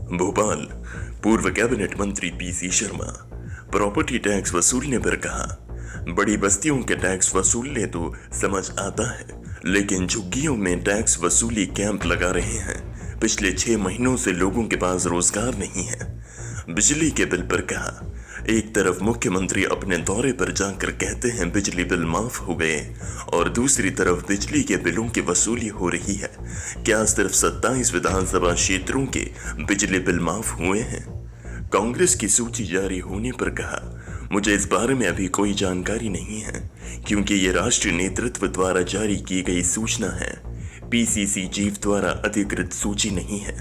भोपाल। पूर्व कैबिनेट मंत्री PC Sharma property tax वसूलने पर कहा, बड़ी बस्तियों के टैक्स वसूलने तो समझ आता है, लेकिन झुग्गियों में टैक्स वसूली कैंप लगा रहे हैं। पिछले 6 महीनों से लोगों के पास रोजगार नहीं है। बिजली के बिल पर कहा, एक तरफ मुख्यमंत्री अपने दौरे पर जाकर कहते हैं बिजली बिल माफ हो गए और दूसरी तरफ बिजली के बिलों की वसूली हो रही है। क्या सिर्फ 27 विधानसभा क्षेत्रों के बिजली बिल माफ हुए हैं? कांग्रेस की सूची जारी होने पर कहा, मुझे इस बारे में अभी कोई जानकारी नहीं है, क्योंकि ये राष्ट्रीय नेतृत्व द्वारा जारी की गई सूचना है। पीसीसी चीफ द्वारा अधिकृत सूची नहीं है।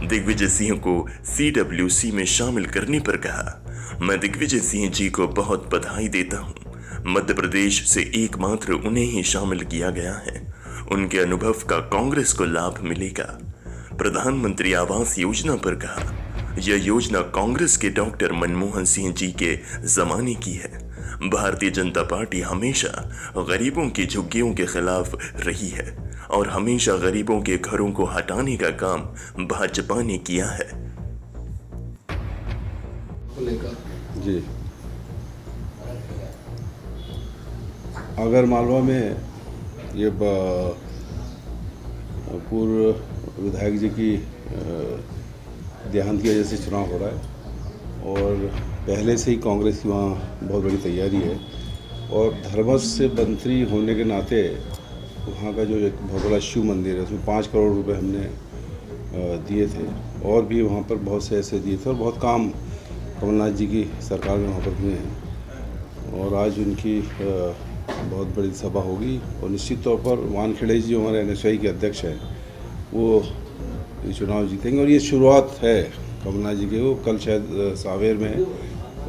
दिग्विजय सिंह को CWC में शामिल करने पर कहा, मैं दिग्विजय सिंह जी को बहुत बधाई देता हूं। मध्य प्रदेश से एकमात्र उन्हें ही शामिल किया गया है। उनके अनुभव का कांग्रेस को लाभ मिलेगा। प्रधानमंत्री आवास योजना पर कहा, यह योजना कांग्रेस के डॉक्टर मनमोहन सिंह जी के जमाने की है। भारतीय जनता पार्टी हमेशा गरीबों की झुग्गियों के खिलाफ रही है और हमेशा गरीबों के घरों को हटाने का काम भाजपा ने किया है। जी, अगर मालवा में ये पूर्व विधायक जी की देहांत की वजह से चुनाव हो रहा है और पहले से ही कांग्रेस की वहाँ बहुत बड़ी तैयारी है और धर्मस्थ से मंत्री होने के नाते वहाँ का जो एक बहुत बड़ा शिव मंदिर है उसमें 5 करोड़ रुपए हमने दिए थे और भी वहाँ पर बहुत से ऐसे दिए थे और बहुत काम कमलनाथ जी की सरकार में वहाँ पर हुए हैं और आज उनकी बहुत बड़ी सभा होगी और निश्चित तौर पर वानखेड़े जी हमारे NSY के अध्यक्ष हैं, वो ये चुनाव जीतेंगे और ये शुरुआत है कमलनाथ जी के। वो कल शायद सावेर में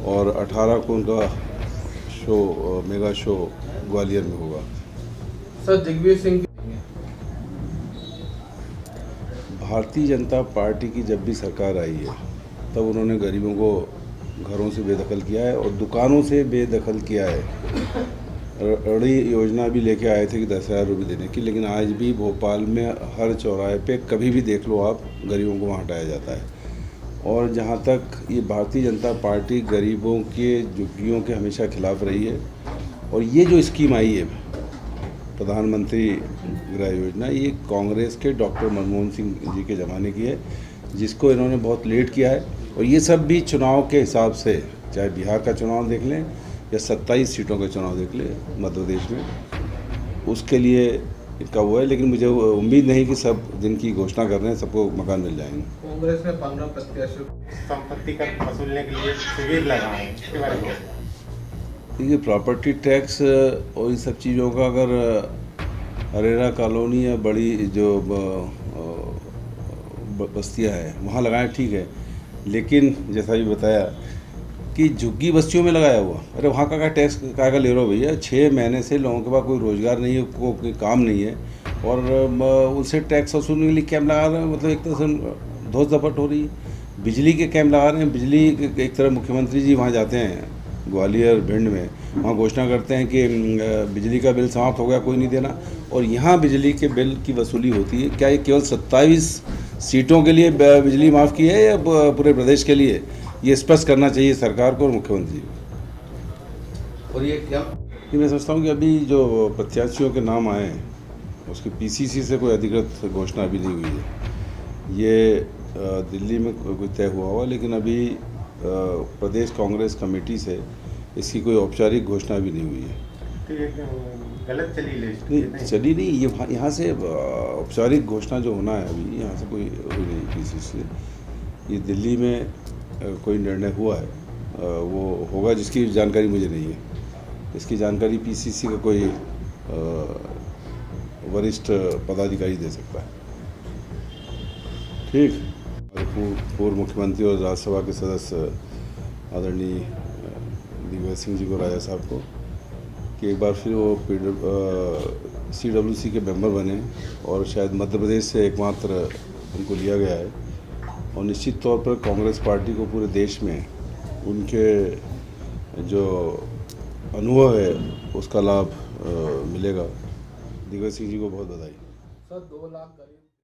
और 18 को उनका शो मेगा शो ग्वालियर में होगा। सर, दिग्विजय सिंह भारतीय जनता पार्टी की जब भी सरकार आई है तब उन्होंने गरीबों को घरों से बेदखल किया है और दुकानों से बेदखल किया है। बड़ी योजना भी लेके आए थे कि 10,000 रुपये देने की, लेकिन आज भी भोपाल में हर चौराहे पे कभी भी देख लो आप, गरीबों को वहाँ हटाया जाता है। और जहाँ तक ये भारतीय जनता पार्टी गरीबों के झुग्गियों के हमेशा खिलाफ रही है और ये जो स्कीम आई है प्रधानमंत्री गृह योजना, ये कांग्रेस के डॉक्टर मनमोहन सिंह जी के ज़माने की है, जिसको इन्होंने बहुत लेट किया है। और ये सब भी चुनाव के हिसाब से, चाहे बिहार का चुनाव देख लें या 27 सीटों का चुनाव देख लें मध्य प्रदेश में, उसके लिए इनका वो है। लेकिन मुझे उम्मीद नहीं कि सब दिन की घोषणा कर रहे हैं सबको मकान मिल जाएंगे। कांग्रेस ने 15 प्रत्याशियों संपत्ति कर वसूलने के लिए शिविर लगाए हैं, इसके बारे में देखिए, प्रॉपर्टी टैक्स और इन सब चीज़ों का अगर हरेरा कॉलोनी या बड़ी जो बस्तियाँ हैं वहाँ लगाएं ठीक है, लेकिन जैसा भी बताया कि झुग्गी बस्तियों में लगाया हुआ, अरे वहाँ का टैक्स का ले रहे हो भैया। 6 महीने से लोगों के पास कोई रोज़गार नहीं है, कोई काम नहीं है और उनसे टैक्स वसूलने के लिए कैंप लगा रहे हैं। मतलब एक तरह से धोस दपट हो रही है। बिजली के कैंप लगा रहे हैं। बिजली एक तरह मुख्यमंत्री जी वहाँ जाते हैं ग्वालियर भिंड में, वहाँ घोषणा करते हैं कि बिजली का बिल समाप्त हो गया, कोई नहीं देना, और यहाँ बिजली के बिल की वसूली होती है। क्या ये केवल 27 सीटों के लिए बिजली माफ़ की है या पूरे प्रदेश के लिए? ये स्पष्ट करना चाहिए सरकार को और मुख्यमंत्री को। और ये क्या मैं समझता हूँ कि अभी जो प्रत्याशियों के नाम आए हैं उसकी PCC से कोई अधिकृत घोषणा अभी नहीं हुई है। ये दिल्ली में कोई तय हुआ हुआ, लेकिन अभी प्रदेश कांग्रेस कमेटी से इसकी कोई औपचारिक घोषणा भी नहीं हुई है। गलत चली लिस्ट नहीं चली नहीं, ये यहाँ से औपचारिक घोषणा जो होना है अभी यहाँ से कोई हुई नहीं PCC से। ये दिल्ली में कोई निर्णय हुआ है, वो होगा, जिसकी जानकारी मुझे नहीं है। इसकी जानकारी PCC का कोई वरिष्ठ पदाधिकारी दे सकता है। ठीक, पूर्व मुख्यमंत्री और राज्यसभा के सदस्य आदरणीय दिग्विजय सिंह जी को, राजा साहब को, कि एक बार फिर वो CWC के मेंबर बने और शायद मध्य प्रदेश से एकमात्र उनको लिया गया है। और निश्चित तौर पर कांग्रेस पार्टी को पूरे देश में उनके जो अनुभव है उसका लाभ मिलेगा। दिग्विजय सिंह जी को बहुत बधाई। सर, 2 लाख